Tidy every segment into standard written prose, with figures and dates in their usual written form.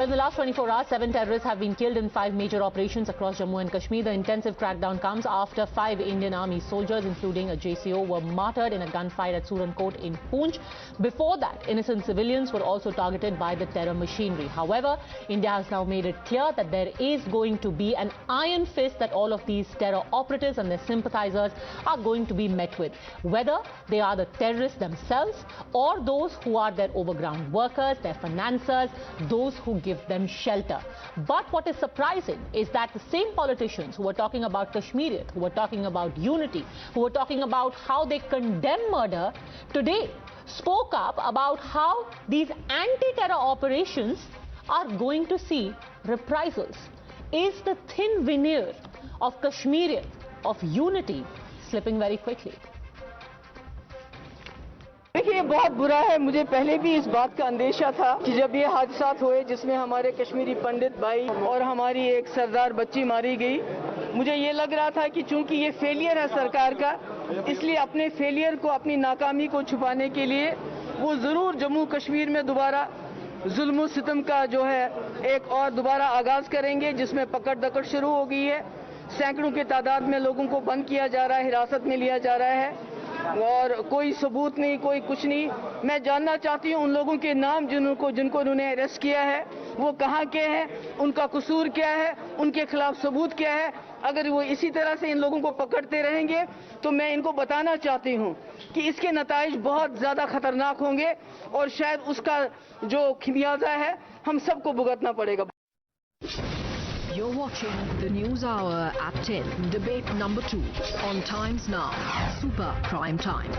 In the last 24 hours, 7 terrorists have been killed in 5 major operations across Jammu and Kashmir. The intensive crackdown comes after 5 Indian Army soldiers, including a JCO, were martyred in a gunfight at Surankot in Poonch. Before that, innocent civilians were also targeted by the terror machinery. However, India has now made it clear that there is going to be an iron fist that all of these terror operatives and their sympathizers are going to be met with, whether they are the terrorists themselves or those who are their overground workers, their financiers, those who give them shelter. But what is surprising is that the same politicians who were talking about Kashmiriyat, who were talking about unity, who were talking about how they condemn murder, today spoke up about how these anti-terror operations are going to see reprisals. Is the thin veneer of Kashmiriyat, of unity, slipping very quickly? देखिए ये बहुत बुरा है। मुझे पहले भी इस बात का अंदेशा था कि जब ये हादसात हुए जिसमें हमारे कश्मीरी पंडित भाई और हमारी एक सरदार बच्ची मारी गई, मुझे ये लग रहा था कि चूंकि ये फेलियर है सरकार का, इसलिए अपने फेलियर को, अपनी नाकामी को छुपाने के लिए वो जरूर जम्मू कश्मीर में दोबारा जुल्म सितम का जो है एक और दोबारा आगाज करेंगे, जिसमें पकड़ दकड़ शुरू हो गई है। सैकड़ों की तादाद में लोगों को बंद किया जा रहा है, हिरासत में लिया जा रहा है और कोई सबूत नहीं, कोई कुछ नहीं। मैं जानना चाहती हूं उन लोगों के नाम जिनको उन्होंने अरेस्ट किया है, वो कहां के हैं, उनका कसूर क्या है, उनके खिलाफ सबूत क्या है। अगर वो इसी तरह से इन लोगों को पकड़ते रहेंगे तो मैं इनको बताना चाहती हूं कि इसके नताइज बहुत ज्यादा खतरनाक होंगे और शायद उसका जो खमियाजा है हम सबको भुगतना पड़ेगा। You're watching the News Hour at 10, debate number 2 on Times Now, Super Prime Time.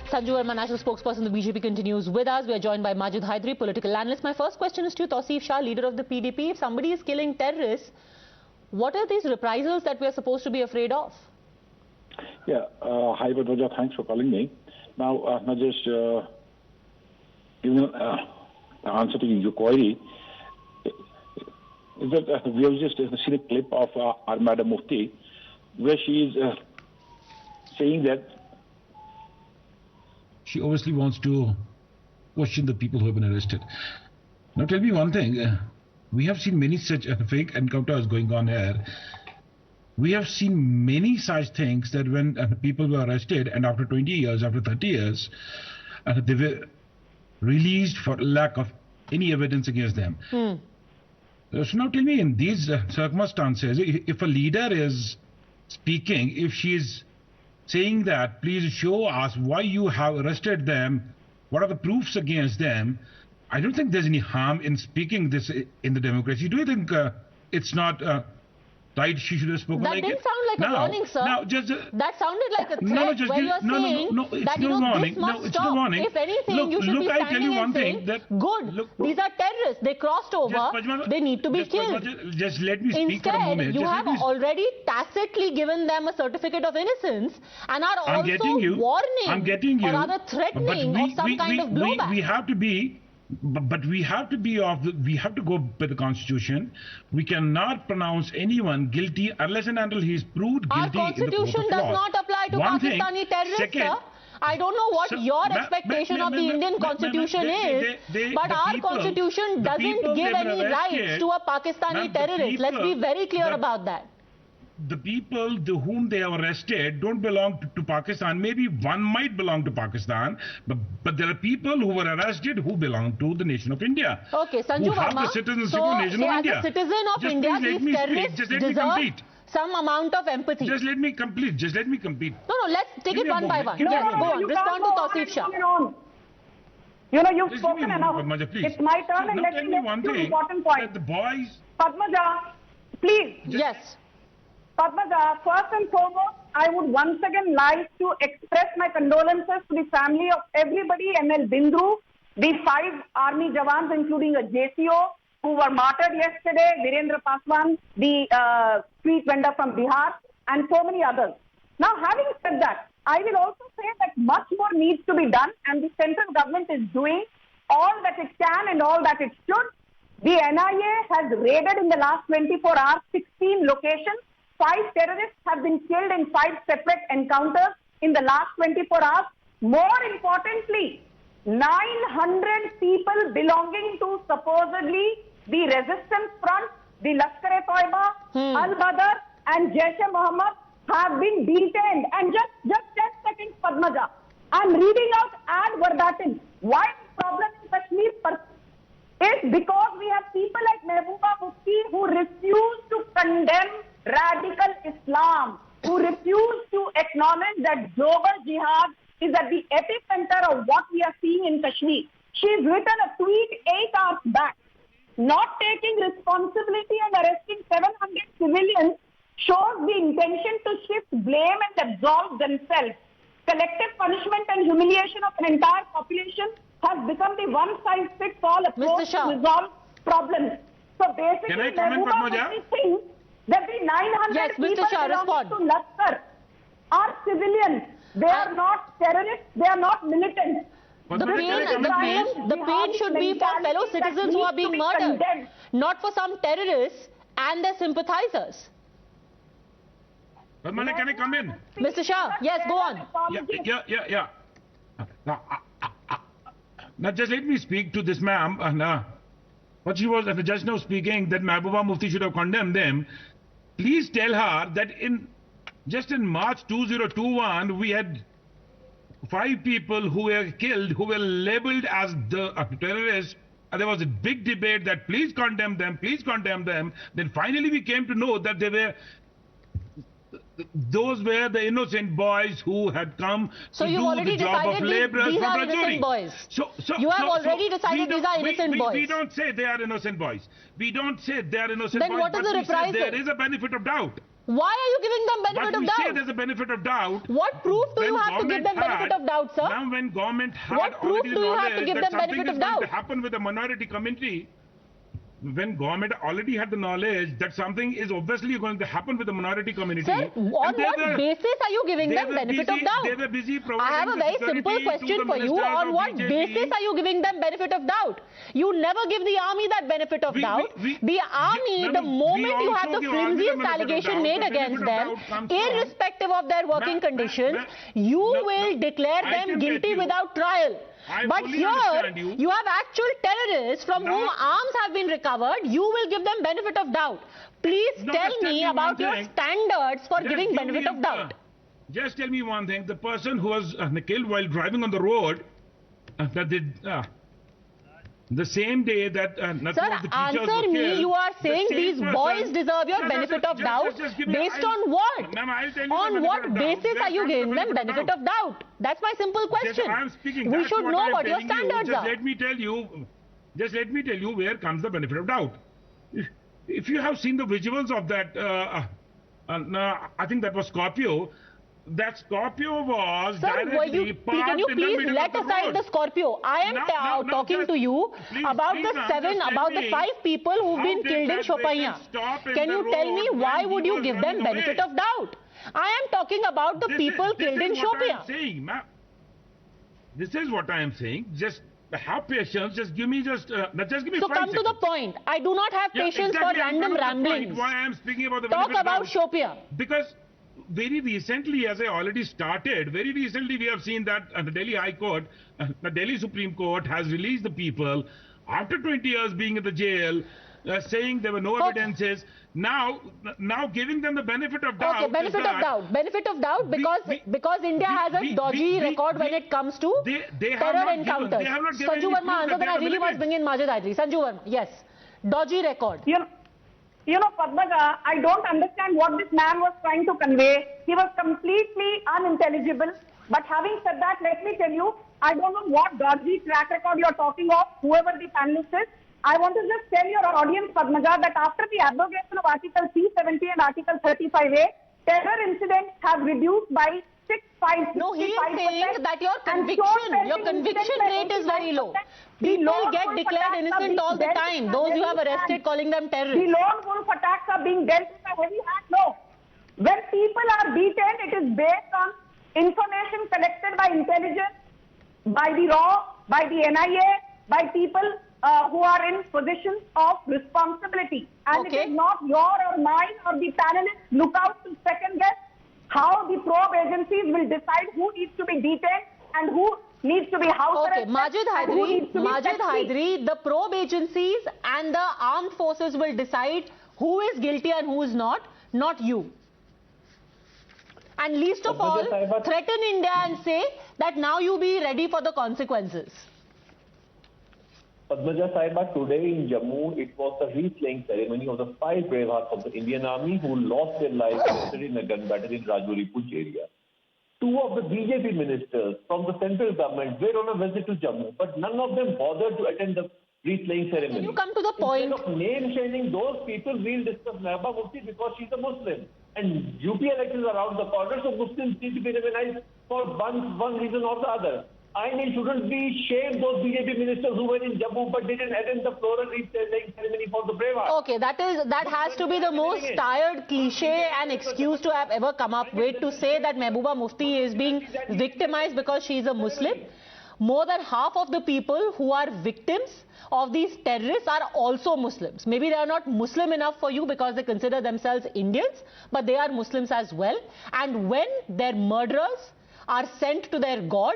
Sanju Verma, national spokesperson of the BJP, continues with us. We are joined by Majid Hydari, political analyst. My first question is to Tausif Shah, leader of the PDP. If somebody is killing terrorists, what are these reprisals that we are supposed to be afraid of? Yeah, hi Badwaja, thanks for calling me. Now, just giving answer to your query, is that we have just seen a clip of our Madam Mufti where she is saying that she obviously wants to question the people who have been arrested. Now tell me one thing, we have seen many such fake encounters going on here. We have seen many such things that when people were arrested and after 20 years, after 30 years, they were released for lack of any evidence against them. So now tell me, in these circumstances, if a leader is speaking, if she is saying that, please show us why you have arrested them, what are the proofs against them, I don't think there's any harm in speaking this in the democracy. Do you think it's not right, she should have spoken like it? That didn't sound like a warning, sir. Now, just, that sounded like a threat where you're saying it's that, no warning. this must No, it's stop. no warning. If anything, you should be standing and saying, good, these are terrorists, they crossed over, they need to be killed. Just let me speak for a moment. Instead, you have already tacitly given them a certificate of innocence and are also warning or rather threatening of some kind of blowback. We have to be... But we have to go by the Constitution. We cannot pronounce anyone guilty unless and until he is proved guilty. Our Constitution does not apply to Pakistani terrorists, sir. I don't know what your expectation of the Indian Constitution is, but our Constitution doesn't give any rights to a Pakistani terrorist. Let's be very clear about that. The people whom they have arrested don't belong to Pakistan. Maybe one might belong to Pakistan, but there are people who were arrested who belong to the nation of India. Okay, Sanju who have Verma, the citizenship of the nation of India. As a citizen of India, these terrorists deserve some amount of empathy. Just let me complete. No, let's take it one by one. Yes, go on. Respond to Tausif Shah. You know, you've spoken enough. It's my turn, and let me make two important points. The boys... Padmaja, please. Yes. Padmaja, first and foremost, I would once again like to express my condolences to the family of everybody, ML Bindru, the 5 army jawans, including a JCO, who were martyred yesterday, Virendra Paswan, the street vendor from Bihar, and so many others. Now, having said that, I will also say that much more needs to be done, and the central government is doing all that it can and all that it should. The NIA has raided in the last 24 hours 16 locations. 5 terrorists have been killed in 5 separate encounters in the last 24 hours. More importantly, 900 people belonging to supposedly the resistance front, the Lashkar-e-Toiba, Al-Badr and Jaish-e-Mohammed have been detained. And just 10 seconds, Padmaja. I'm reading out ad verbatim. Why the problem in Kashmir is because we have people like Mehbooba Mufti who refuse to condemn radical Islam, who refuse to acknowledge that global jihad is at the epicenter of what we are seeing in Kashmir. She's written a tweet 8 hours back. Not taking responsibility and arresting 700 civilians shows the intention to shift blame and absolve themselves. Collective punishment and humiliation of an entire population has become the one-size-fits-all approach to resolve problems. So basically, Mehbooba thinks that the 900 people belonging to Lashkar are civilians. They are not terrorists. They are not militants. The pain should be for fellow citizens who are being murdered, not for some terrorists and their sympathizers. Padmana, can I come in? Mr. Shah, yes, go on. Yeah. Now, just let me speak to this ma'am. What she was, the judge now speaking, that Mehbooba Mufti should have condemned them. Please tell her that just in March 2021, we had 5 people who were killed, who were labeled as the terrorists. And there was a big debate that please condemn them, please condemn them. Then finally we came to know that those were the innocent boys who had come to do the job of laborers from Rajouri. Boys. You have already decided these are innocent boys. We don't say they are innocent boys. We don't say they are innocent boys. Then what is the reprisal? There is a benefit of doubt. Why are you giving them benefit of doubt? But we say there's a benefit of doubt. What proof do you have to give them benefit of doubt, sir? Now when government had what proof do you have to give them benefit of doubt? Going to happen with the minority community, when government already had the knowledge that something is obviously going to happen with the minority community. Sir, on what basis are you giving them benefit of doubt? They were busy providing I have a very simple question for you. On what basis are you giving them benefit of doubt? You never give the army that benefit of doubt. The army, the moment you have the flimsiest allegation made against them, irrespective of their working conditions, you will declare them guilty without trial. But here, you have actual terrorists from whom arms have been recovered. You will give them benefit of doubt. Please tell me about your standards for giving benefit of doubt. Just tell me one thing. The person who was killed while driving on the road, the same day that Sir, answer me. You are saying these boys deserve your benefit of doubt. Based on what? On what basis are you giving them benefit of doubt? That's my simple question. We should know what your standards are. Just let me tell you where comes the benefit of doubt. If you have seen the visuals of that, I think that was Scorpio. That Scorpio was directly parked can you in the please middle let of the aside road. the Scorpio? I am talking to you about the 5 people who've been killed in Shopian. Can you tell me why would you give them benefit of doubt? I am talking about the people killed in Shopian. This is what I am saying. Just have patience. Just give me 5 seconds. So come to the point. I do not have patience for random ramblings. Why I am speaking about the talk about Shopian. Because very recently, as I already started, we have seen that the Delhi High Court, the Delhi Supreme Court has released the people after 20 years being in the jail, saying there were no evidences. Now giving them the benefit of doubt. Okay, benefit of doubt because India has a dodgy record when it comes to terror encounters. Sanju Verma, answer, then I really must bring in Majid Adri. Sanju Verma, yes, dodgy record. You know, Padmaja, I don't understand what this man was trying to convey. He was completely unintelligible. But having said that, let me tell you, I don't know what dodgy track record you're talking of, whoever the panelist is. I want to just tell your audience, Padmaja, that after the abrogation of Article 370 and Article 35A, terror incidents have reduced by 65%. No, he is saying that your conviction rate is very low. People get declared innocent all the time. Those you have arrested, calling them terrorists. The lone wolf attacks are being dealt with a heavy hand. No. When people are beaten, it is based on information collected by intelligence, by the RAW, by the NIA, by people who are in positions of responsibility. And it is not your or mine or the panelists look out to second guess how the probe agencies will decide who needs to be detained and who needs to be house Okay, arrested. Majid and who needs to be set free. Hydari, the probe agencies and the armed forces will decide who is guilty and who is not you. And least of all, threaten India and say that now you be ready for the consequences. Padmaja Sahiba, today in Jammu, it was the wreath-laying ceremony of the 5 brave hearts of the Indian Army who lost their lives yesterday in a gun battle in Rajouri Poonch area. 2 of the BJP ministers from the central government were on a visit to Jammu, but none of them bothered to attend the wreath-laying ceremony. Can you come to the point? Instead of name-shaming those people, we'll discuss Mehbooba Mufti because she's a Muslim. And UP elections are around the corner, so Muslims need to be recognized for one reason or the other. I mean, shouldn't we shame those BJP ministers who were in Jammu but didn't attend the floral wreath-laying ceremony for the brave heart? Okay, that has to be the most tired cliche and excuse to have ever come up with, to say that Mehbooba Mufti is being victimized because she is a Muslim. More than half of the people who are victims of these terrorists are also Muslims. Maybe they are not Muslim enough for you because they consider themselves Indians, but they are Muslims as well. And when their murderers are sent to their God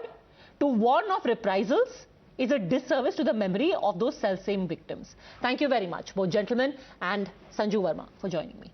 to warn of reprisals, is a disservice to the memory of those self-same victims. Thank you very much, both gentlemen and Sanju Verma, for joining me.